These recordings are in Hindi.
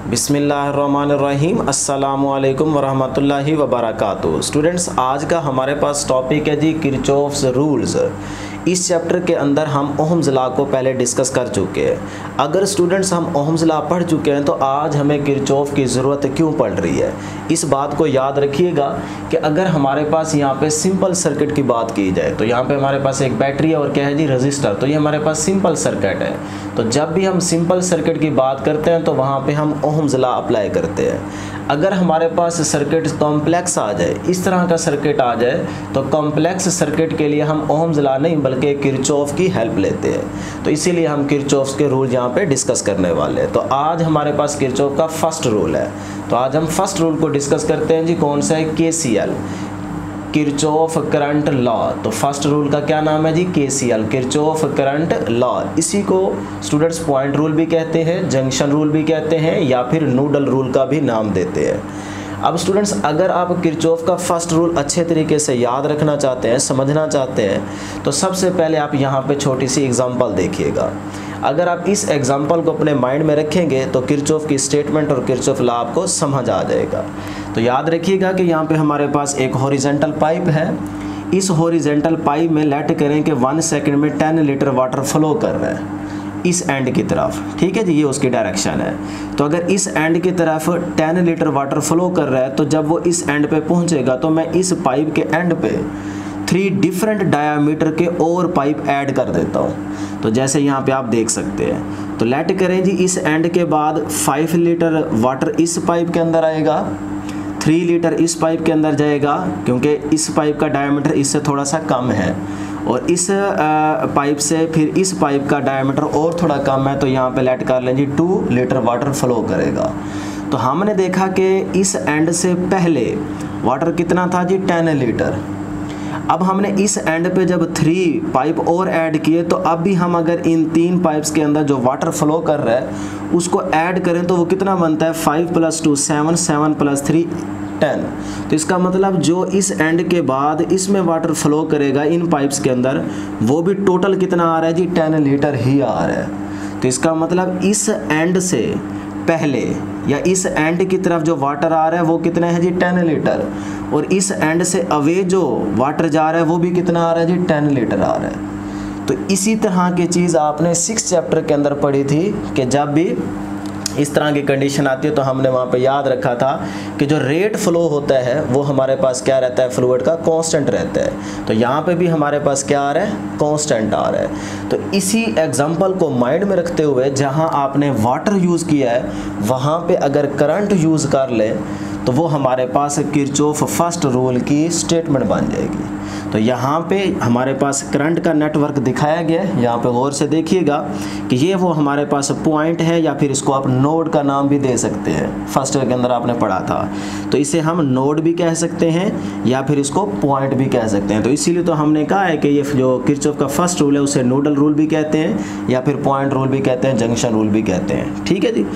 बिस्मिल्लाहिर्रहमानिर्रहीम अस्सलामुअलैकुम वरहमतुल्लाहि वबरकातुहू। स्टूडेंट्स, आज का हमारे पास टॉपिक है जी किरचॉफ्स रूल्स। इस चैप्टर के अंदर हम ओहम्स लॉ को पहले डिस्कस कर चुके हैं। अगर स्टूडेंट्स हम ओहम्स लॉ पढ़ चुके हैं तो आज हमें किरचॉफ की ज़रूरत क्यों पड़ रही है, इस बात को याद रखिएगा कि अगर हमारे पास यहाँ पे सिंपल सर्किट की बात की जाए तो यहाँ पे हमारे पास एक बैटरी है और क्या है जी रजिस्टर, तो ये हमारे पास सिंपल सर्किट है। तो जब भी हम सिंपल सर्किट की बात करते हैं तो वहाँ पे हम ओहम्स लॉ अप्लाई करते हैं। अगर हमारे पास सर्किट कॉम्प्लेक्स आ जाए, इस तरह का सर्किट आ जाए, तो कॉम्प्लेक्स सर्किट के लिए हम ओहम्स लॉ नहीं बल्कि किरचॉफ की हेल्प लेते हैं। तो इसीलिए हम किरचॉफ के रूल यहाँ पे डिस्कस करने वाले हैं। तो आज हमारे पास किरचॉफ का फर्स्ट रूल है, तो आज हम फर्स्ट रूल को डिस्कस करते हैं जी। कौन सा है? KCL, Kirchhoff current law. तो फर्स्ट रूल का क्या नाम है जी? KCL, Kirchhoff current law. इसी को स्टूडेंट्स पॉइंट रूल भी कहते हैं, जंक्शन रूल भी कहते हैं, या फिर नोडल रूल का भी नाम देते हैं। अब स्टूडेंट्स, अगर आप किरचॉफ का फर्स्ट रूल अच्छे तरीके से याद रखना चाहते हैं, समझना चाहते हैं, तो सबसे पहले आप यहाँ पे छोटी सी एग्जांपल देखिएगा। अगर आप इस एग्जांपल को अपने माइंड में रखेंगे तो किरचॉफ की स्टेटमेंट और किरचॉफ लॉ आपको समझ आ जाएगा। तो याद रखिएगा कि यहाँ पे हमारे पास एक हॉरिजॉन्टल पाइप है। इस हॉरिजॉन्टल पाइप में लेट करें कि 1 सेकंड में 10 लीटर वाटर फ्लो कर रहा है इस एंड की तरफ, ठीक है जी, ये उसकी डायरेक्शन है। तो अगर इस एंड की तरफ 10 लीटर वाटर फ्लो कर रहा है तो जब वो इस एंड पे पहुंचेगा तो मैं इस पाइप के एंड पे 3 डिफरेंट डायामीटर के और पाइप ऐड कर देता हूँ। तो जैसे यहाँ पे आप देख सकते हैं, तो लेट करें जी इस एंड के बाद 5 लीटर वाटर इस पाइप के अंदर आएगा, 3 लीटर इस पाइप के अंदर जाएगा क्योंकि इस पाइप का डायामीटर इससे थोड़ा सा कम है, और इस पाइप से फिर इस पाइप का डायमीटर और थोड़ा कम है, तो यहाँ पे लेट कर लें जी 2 लीटर वाटर फ्लो करेगा। तो हमने देखा कि इस एंड से पहले वाटर कितना था जी? 10 लीटर। अब हमने इस एंड पे जब 3 पाइप और ऐड किए, तो अब भी हम अगर इन 3 पाइप्स के अंदर जो वाटर फ्लो कर रहा है उसको ऐड करें तो वो कितना बनता है? 5 + 2 7, 7 + 3 10। तो इसका मतलब जो इस एंड के बाद इसमें वाटर फ्लो करेगा इन पाइप्स के अंदर, वो भी टोटल कितना आ रहा है जी? 10 लीटर ही आ रहा है। तो इसका मतलब इस एंड से पहले या इस एंड की तरफ जो वाटर आ रहा है वो कितना है जी? 10 लीटर। और इस एंड से अवे जो वाटर जा रहा है वो भी कितना आ रहा है जी? 10 लीटर आ रहा है। तो इसी तरह की चीज़ आपने 6th चैप्टर के अंदर पढ़ी थी कि जब भी इस तरह की कंडीशन आती है तो हमने वहाँ पे याद रखा था कि जो रेट फ्लो होता है वो हमारे पास क्या रहता है? फ्लूइड का कांस्टेंट रहता है। तो यहाँ पे भी हमारे पास क्या आ रहा है? कांस्टेंट आ रहा है। तो इसी एग्जांपल को माइंड में रखते हुए जहाँ आपने वाटर यूज़ किया है वहाँ पे अगर करंट यूज़ कर ले तो वो हमारे पास किरचॉफ फर्स्ट रूल की स्टेटमेंट बन जाएगी। तो यहाँ पे हमारे पास करंट का नेटवर्क दिखाया गया है, यहाँ पे गौर से देखिएगा कि ये वो हमारे पास पॉइंट है, या फिर इसको आप नोड का नाम भी दे सकते हैं। फर्स्ट ईयर के अंदर आपने पढ़ा था, तो इसे हम नोड भी कह सकते हैं या फिर इसको पॉइंट भी कह सकते हैं। तो इसीलिए तो हमने कहा है कि ये जो किरचॉफ का फर्स्ट रूल है उसे नोडल रूल भी कहते हैं, या फिर पॉइंट रूल भी कहते हैं, जंक्शन रूल भी कहते हैं, ठीक है जी।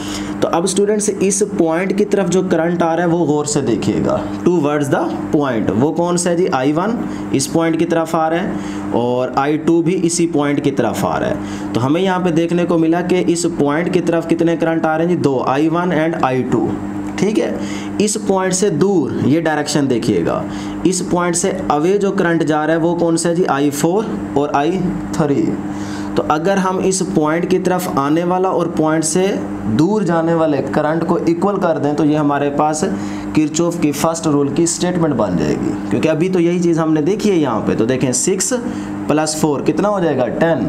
तो अब स्टूडेंट्स, इस पॉइंट की तरफ जो करंट आ रहा है वो गौर से देखिएगा, टूवर्ड्स द पॉइंट। वो कौन सा है जी? I1 इस पॉइंट की तरफ आ रहा है और I2 भी इसी पॉइंट की तरफ आ रहा है। तो हमें यहाँ पे देखने को मिला कि इस पॉइंट की तरफ कितने करंट आ रहे हैं जी? 2, I1 एंड I2, ठीक है। इस पॉइंट से दूर ये डायरेक्शन देखिएगा, इस पॉइंट से अवे जो करंट जा रहा है वो कौन सा है जी? I4 और I3। तो अगर हम इस पॉइंट की तरफ आने वाला और पॉइंट से दूर जाने वाले करंट को इक्वल कर दें तो ये हमारे पास किरचॉफ की फर्स्ट रूल की स्टेटमेंट बन जाएगी, क्योंकि अभी तो यही चीज़ हमने देखी है यहाँ पे। तो देखें 6 + 4 कितना हो जाएगा? 10।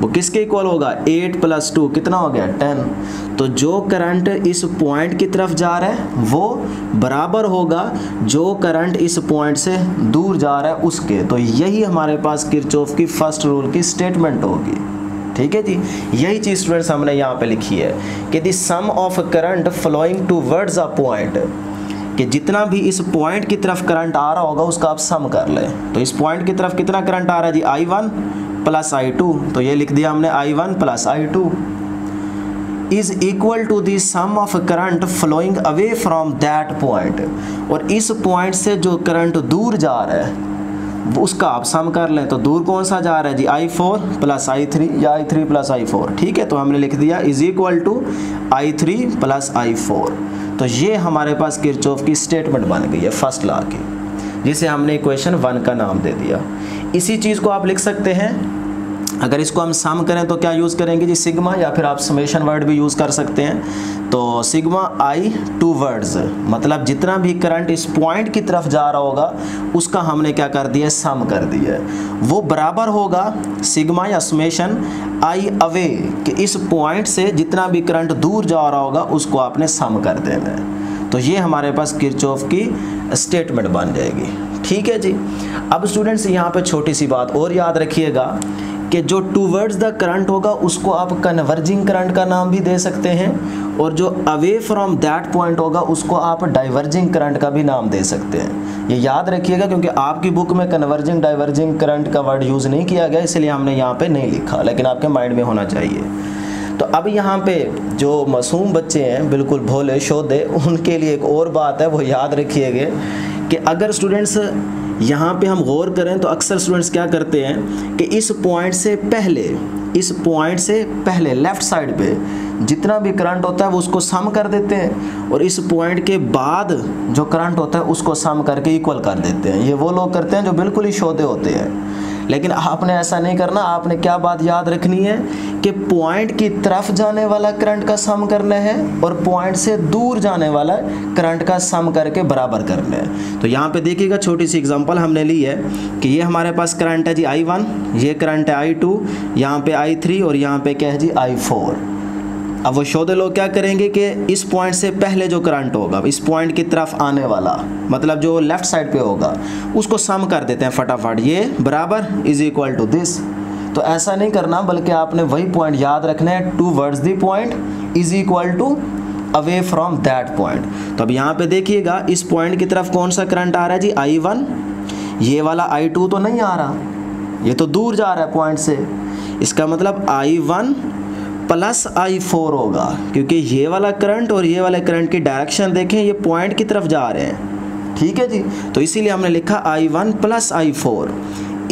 वो किसके इक्वल होगा? 8 + 2 कितना हो गया? 10। तो जो करंट इस पॉइंट की तरफ जा रहा है वो बराबर होगा जो करंट इस पॉइंट से दूर जा रहा है उसके। तो यही हमारे पास किरचॉफ की फर्स्ट रूल की स्टेटमेंट होगी, ठीक है जी। यही चीज़ स्टूडेंट्स हमने यहाँ पे लिखी है कि the sum of current flowing towards a point, कि जितना भी इस पॉइंट की तरफ करंट आ रहा होगा उसका आप सम कर लें। तो इस पॉइंट की तरफ कितना करंट आ रहा है जी? I1 + I2। तो ये लिख दिया हमने I1 + I2 is equal to the sum of current flowing away from that point. और इस पॉइंट से जो करंट दूर जा रहा है उसका आप सम कर लें तो दूर कौन सा जा रहा है जी, I4 प्लस I3 या I3 प्लस I4, ठीक है। तो हमने लिख दिया is equal to I3 plus I4। तो ये हमारे पास किरचॉफ की स्टेटमेंट बन गई है फर्स्ट लॉ की, जिसे हमने इक्वेशन 1 का नाम दे दिया। इसी चीज़ को आप लिख सकते हैं, अगर इसको हम सम करें तो क्या यूज़ करेंगे जी, सिग्मा, या फिर आप समेशन वर्ड भी यूज़ कर सकते हैं। तो सिग्मा I टूवर्ड्स, मतलब जितना भी करंट इस पॉइंट की तरफ जा रहा होगा उसका हमने क्या कर दिया, सम कर दिया है। वो बराबर होगा सिग्मा या समेशन I अवे, कि इस पॉइंट से जितना भी करंट दूर जा रहा होगा उसको आपने सम कर देना है। तो ये हमारे पास किरचॉफ की स्टेटमेंट बन जाएगी, ठीक है जी। अब स्टूडेंट्स यहाँ पे छोटी सी बात और याद रखिएगा कि जो टूवर्ड्स द करंट होगा उसको आप कन्वर्जिंग करंट का नाम भी दे सकते हैं, और जो अवे फ्रॉम दैट पॉइंट होगा उसको आप डाइवर्जिंग करंट का भी नाम दे सकते हैं। ये याद रखिएगा, क्योंकि आपकी बुक में कन्वर्जिंग डाइवर्जिंग करंट का वर्ड यूज़ नहीं किया गया, इसलिए हमने यहाँ पे नहीं लिखा, लेकिन आपके माइंड में होना चाहिए। तो अब यहाँ पे जो मासूम बच्चे हैं, बिल्कुल भोले शोधे, उनके लिए एक और बात है, वो याद रखिएगा कि अगर स्टूडेंट्स यहाँ पे हम गौर करें तो अक्सर स्टूडेंट्स क्या करते हैं कि इस पॉइंट से पहले लेफ़्ट साइड पे जितना भी करंट होता है वो उसको सम कर देते हैं, और इस पॉइंट के बाद जो करंट होता है उसको सम करके इक्वल कर देते हैं। ये वो लोग करते हैं जो बिल्कुल ही शोधे होते हैं, लेकिन आपने ऐसा नहीं करना। आपने क्या बात याद रखनी है कि पॉइंट की तरफ जाने वाला करंट का सम करना है और पॉइंट से दूर जाने वाला करंट का सम करके बराबर करना है। तो यहाँ पे देखिएगा, छोटी सी एग्जांपल हमने ली है कि ये हमारे पास करंट है जी I1, ये करंट है I2, यहाँ पे I3 और यहाँ पे क्या है जी I4। अब वो शोधे लोग क्या करेंगे कि इस पॉइंट से पहले जो करंट होगा, इस पॉइंट की तरफ आने वाला, मतलब जो लेफ़्ट साइड पे होगा, उसको सम कर देते हैं फटाफट, ये बराबर इज इक्वल टू दिस। तो ऐसा नहीं करना, बल्कि आपने वही पॉइंट याद रखना है, towards the point is equal to away from that point. तो अब यहाँ पे देखिएगा, इस पॉइंट की तरफ कौन सा करंट आ रहा है जी, I1। ये वाला I2 तो नहीं आ रहा, ये तो दूर जा रहा है पॉइंट से। इसका मतलब I1 प्लस I4 होगा, क्योंकि ये वाला करंट और ये वाले करंट की डायरेक्शन देखें, ये पॉइंट की तरफ जा रहे हैं, ठीक है जी। तो इसीलिए हमने लिखा I1 plus I4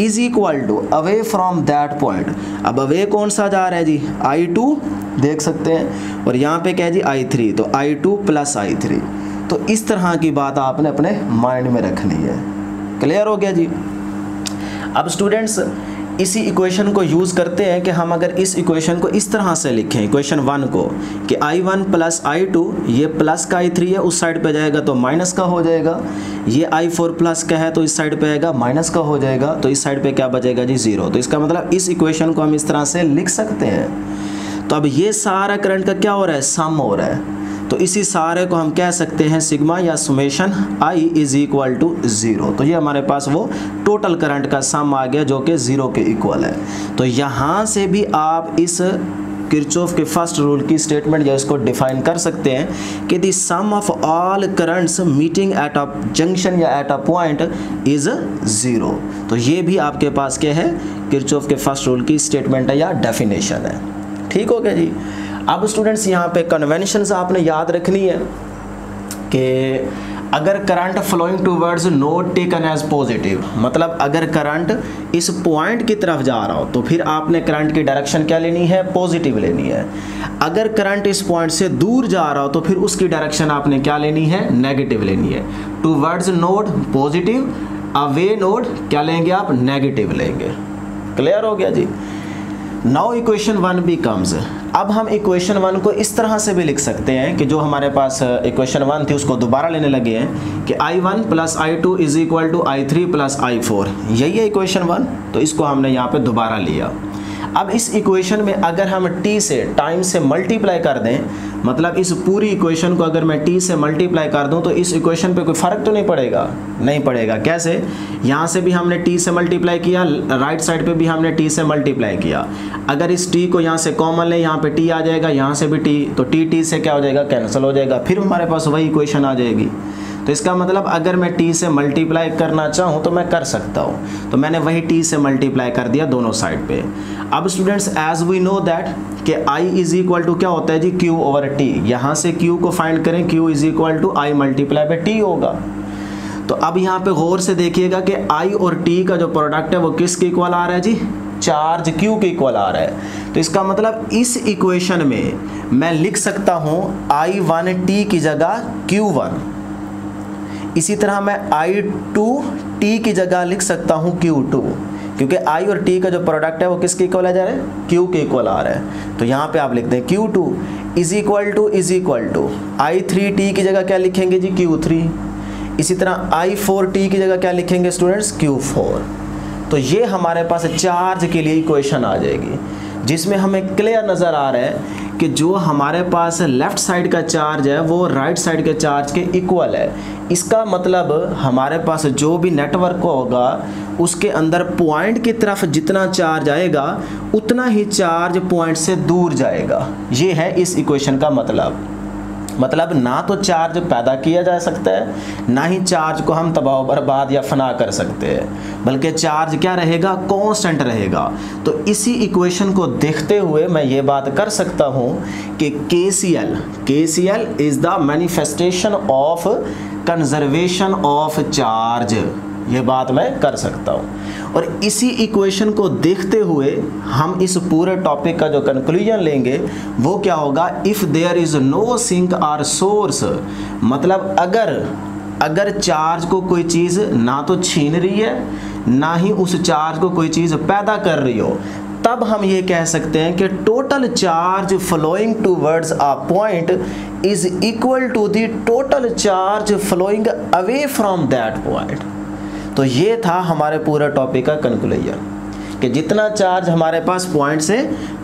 is equal to away from that point. अब अवे कौन सा जा रहा है जी, I2 देख सकते हैं, और यहाँ पे क्या है जी I3, तो I2 प्लस I3। तो इस तरह की बात आपने अपने माइंड में रखनी है। क्लियर हो गया जी। अब स्टूडेंट्स इसी इक्वेशन को यूज़ करते हैं कि हम अगर इस इक्वेशन को इस तरह से लिखें, इक्वेशन 1 को, कि I1 प्लस I2, ये प्लस का I3 है, उस साइड पे जाएगा तो माइनस का हो जाएगा। ये I4 प्लस का है तो इस साइड पे आएगा माइनस का हो जाएगा, तो इस साइड पे क्या बचेगा जी, 0। तो इसका मतलब इस इक्वेशन को हम इस तरह से लिख सकते हैं। तो अब ये सारा करंट का क्या हो रहा है, सम हो रहा है। तो इसी सारे को हम कह सकते हैं सिग्मा या summation I is equal to 0। तो ये हमारे पास वो टोटल करंट का सम आ गया जो कि 0 के इक्वल है। तो यहाँ से भी आप इस किरचॉफ के फर्स्ट रूल की स्टेटमेंट या इसको डिफाइन कर सकते हैं कि the sum of all currents meeting at a junction या एट अ पॉइंट इज 0। तो ये भी आपके पास क्या है, किरचॉफ के फर्स्ट रूल की स्टेटमेंट है या डेफिनेशन है। ठीक हो गया जी। अब स्टूडेंट्स यहाँ पे कन्वेंशंस आपने याद रखनी है कि अगर current flowing towards node taken as positive, मतलब अगर करंट इस पॉइंट की तरफ जा रहा हो तो फिर आपने करंट की डायरेक्शन क्या लेनी है, पॉजिटिव लेनी है। अगर करंट इस पॉइंट से दूर जा रहा हो तो फिर उसकी डायरेक्शन आपने क्या लेनी है, नेगेटिव लेनी है। Towards node positive, away node क्या लेंगे आप, नेगेटिव लेंगे। क्लियर हो गया जी। नाउ इक्वेशन 1 बिकम्स, अब हम इक्वेशन 1 को इस तरह से भी लिख सकते हैं कि जो हमारे पास इक्वेशन 1 थी उसको दोबारा लेने लगे हैं कि I1 plus I2 is equal to I3 plus I4। यही है इक्वेशन 1, तो इसको हमने यहाँ पे दोबारा लिया। अब इस इक्वेशन में अगर हम t से, टाइम से मल्टीप्लाई कर दें, मतलब इस पूरी इक्वेशन को अगर मैं t से मल्टीप्लाई कर दूं तो इस इक्वेशन पे कोई फ़र्क तो नहीं पड़ेगा, नहीं पड़ेगा। कैसे, यहाँ से भी हमने t से मल्टीप्लाई किया, राइट साइड पे भी हमने t से मल्टीप्लाई किया। अगर इस t को यहाँ से कॉमन लें, यहाँ पे t आ जाएगा, यहाँ से भी t, तो t से क्या हो जाएगा, कैंसिल हो जाएगा, फिर हमारे पास वही इक्वेशन आ जाएगी। तो इसका मतलब अगर मैं t से मल्टीप्लाई करना चाहूँ तो मैं कर सकता हूँ। तो मैंने वही t से मल्टीप्लाई कर दिया दोनों साइड पे। अब students as we know that कि I इज इक्वल टू क्या होता है जी, Q ओवर T। यहाँ से Q को फाइंड करें, Q is equal to I multiply by T होगा। तो अब यहाँ पे गौर से देखिएगा कि I और T का जो प्रोडक्ट है वो किसके इक्वल आ रहा है जी, चार्ज Q के इक्वल आ रहा है। तो इसका मतलब इस इक्वेशन में मैं लिख सकता हूँ I1T की जगह Q1, इसी तरह मैं I2T की जगह लिख सकता हूँ Q2, क्योंकि I और T का जो प्रोडक्ट है वो किसके इक्वल आ जा रहा है, Q के इक्वल आ रहा है। तो यहाँ पे आप लिखते हैं Q2 is equal to I3T की जगह क्या लिखेंगे जी, Q3। इसी तरह I4T की जगह क्या लिखेंगे स्टूडेंट्स, Q4। तो ये हमारे पास चार्ज के लिए इक्वेशन आ जाएगी, जिसमें हमें क्लियर नज़र आ रहा है कि जो हमारे पास लेफ़्ट साइड का चार्ज है वो राइट साइड के चार्ज के इक्वल है। इसका मतलब हमारे पास जो भी नेटवर्क होगा उसके अंदर पॉइंट की तरफ जितना चार्ज आएगा उतना ही चार्ज पॉइंट से दूर जाएगा। ये है इस इक्वेशन का मतलब ना तो चार्ज पैदा किया जा सकता है, ना ही चार्ज को हम तबाह बर्बाद या फना कर सकते हैं, बल्कि चार्ज क्या रहेगा, कांस्टेंट रहेगा। तो इसी इक्वेशन को देखते हुए मैं ये बात कर सकता हूँ कि KCL is the manifestation of conservation of charge, ये बात मैं कर सकता हूँ। और इसी इक्वेशन को देखते हुए हम इस पूरे टॉपिक का जो कंक्लूजन लेंगे वो क्या होगा, if there is no sink और सोर्स, मतलब अगर चार्ज को कोई चीज़ ना तो छीन रही है ना ही उस चार्ज को कोई चीज़ पैदा कर रही हो, तब हम ये कह सकते हैं कि total charge flowing towards a point is equal to the total charge flowing away from that point. तो ये था हमारे पूरे टॉपिक का कंक्लूजन कि जितना चार्ज हमारे पास पॉइंट से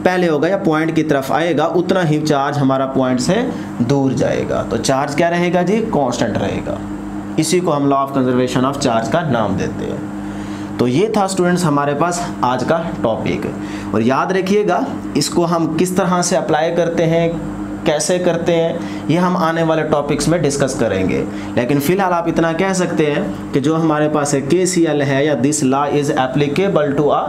पहले होगा या पॉइंट की तरफ आएगा उतना ही चार्ज हमारा पॉइंट से दूर जाएगा। तो चार्ज क्या रहेगा जी, कांस्टेंट रहेगा। इसी को हम law of conservation of charge का नाम देते हैं। तो ये था स्टूडेंट्स हमारे पास आज का टॉपिक, और याद रखिएगा इसको हम किस तरह से अप्लाई करते हैं, कैसे करते हैं, ये हम आने वाले टॉपिक्स में डिस्कस करेंगे। लेकिन फ़िलहाल आप इतना कह सकते हैं कि जो हमारे पास KCL है या this law is applicable to a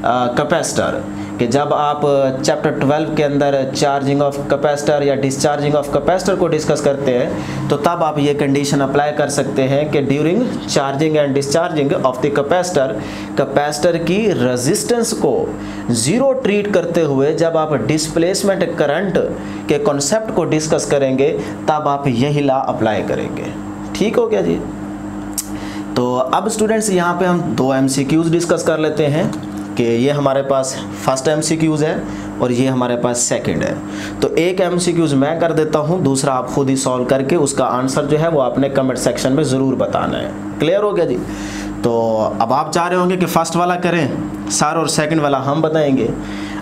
capacitor, कि जब आप चैप्टर 12 के अंदर चार्जिंग ऑफ कैपेसिटर या डिस्चार्जिंग ऑफ कैपेसिटर को डिस्कस करते हैं तो तब आप ये कंडीशन अप्लाई कर सकते हैं कि during charging and discharging of the capacitor की रेजिस्टेंस को ज़ीरो ट्रीट करते हुए जब आप डिस्प्लेसमेंट करंट के कॉन्सेप्ट को डिस्कस करेंगे तब आप यही लॉ अप्लाई करेंगे। ठीक हो गया जी। तो अब स्टूडेंट्स यहाँ पे हम 2 MCQs डिस्कस कर लेते हैं कि ये हमारे पास फर्स्ट MCQs है और ये हमारे पास सेकंड है। तो एक MCQs मैं कर देता हूँ, दूसरा आप खुद ही सॉल्व करके उसका आंसर जो है वो आपने कमेंट सेक्शन में ज़रूर बताना है। क्लियर हो गया जी। तो अब आप चाह रहे होंगे कि फ़र्स्ट वाला करें सर और सेकंड वाला हम बताएंगे।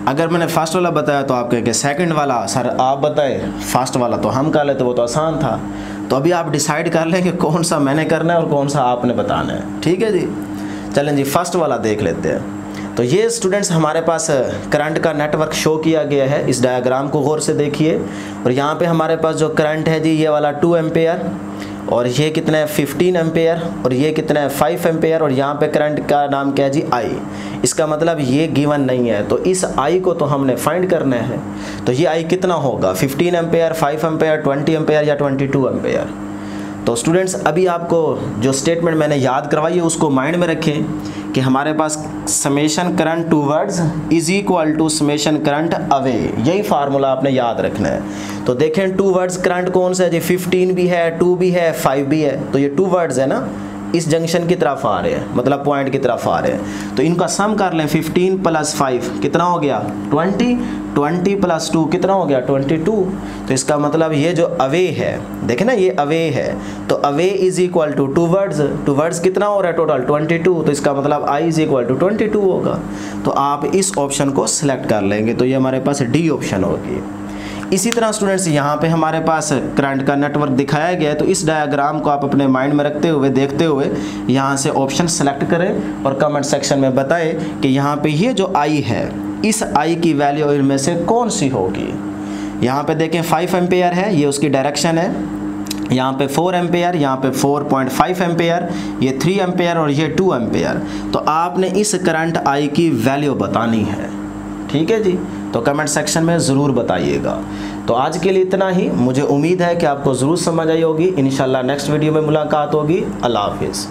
अगर मैंने फ़र्स्ट वाला बताया तो आप कहेंगे सेकंड वाला सर आप बताए, फर्स्ट वाला तो हम कर लेते, वो तो आसान था। तो अभी आप डिसाइड कर लें कि कौन सा मैंने करना है और कौन सा आपने बताना है। ठीक है जी। चलें जी, फर्स्ट वाला देख लेते हैं। तो ये स्टूडेंट्स हमारे पास करंट का नेटवर्क शो किया गया है। इस डायग्राम को गौर से देखिए, और यहाँ पे हमारे पास जो करंट है जी ये वाला 2 एम्पेयर, और ये कितना है 15 एम्पेयर, और ये कितना है 5 एम्पेयर, और यहाँ पे करंट का नाम क्या है जी I। इसका मतलब ये गिवन नहीं है, तो इस I को तो हमने फाइंड करना है। तो ये I कितना होगा, 15 एम्पेयर, 5 एम्पेयर, 20 एम्पेयर या 22 एम्पेयर। तो स्टूडेंट्स अभी आपको जो स्टेटमेंट मैंने याद करवाई है उसको माइंड में रखें कि हमारे पास summation current towards is equal to summation current away, यही फार्मूला आपने याद रखना है। तो देखें टूवर्ड्स करंट कौन सा है जी, 15 भी है, 2 भी है, 5 भी है। तो ये टूवर्ड्स है ना, इस जंक्शन की तरफ आ रहे हैं, मतलब पॉइंट की तरफ आ रहे हैं। तो इनका सम कर लें, 15 + 5 कितना हो गया 20, 20 + 2 कितना हो गया 22। तो इसका मतलब ये जो अवे है, देखें ना ये अवे है, तो away is equal to towards कितना हो रहा है टोटल 22। तो इसका मतलब I इज इक्वल टू 22 होगा। तो आप इस ऑप्शन को सिलेक्ट कर लेंगे, तो ये हमारे पास D ऑप्शन होगी। इसी तरह स्टूडेंट्स यहाँ पे हमारे पास करंट का नेटवर्क दिखाया गया है, तो इस डायग्राम को आप अपने माइंड में रखते हुए देखते हुए यहाँ से ऑप्शन सेलेक्ट करें और कमेंट सेक्शन में बताएं कि यहाँ पे ये जो I है इस I की वैल्यू इनमें से कौन सी होगी। यहाँ पे देखें 5 एम्पेयर है, ये उसकी डायरेक्शन है। यहाँ पे 4 एम्पेयर, यहाँ पे 4.5 एम्पेयर, ये 3 एम्पेयर और ये 2 एम्पेयर। तो आपने इस करंट I की वैल्यू बतानी है। ठीक है जी। तो कमेंट सेक्शन में ज़रूर बताइएगा। तो आज के लिए इतना ही। मुझे उम्मीद है कि आपको ज़रूर समझ आई होगी। इंशाल्लाह नेक्स्ट वीडियो में मुलाकात होगी। अल्लाह हाफिज़।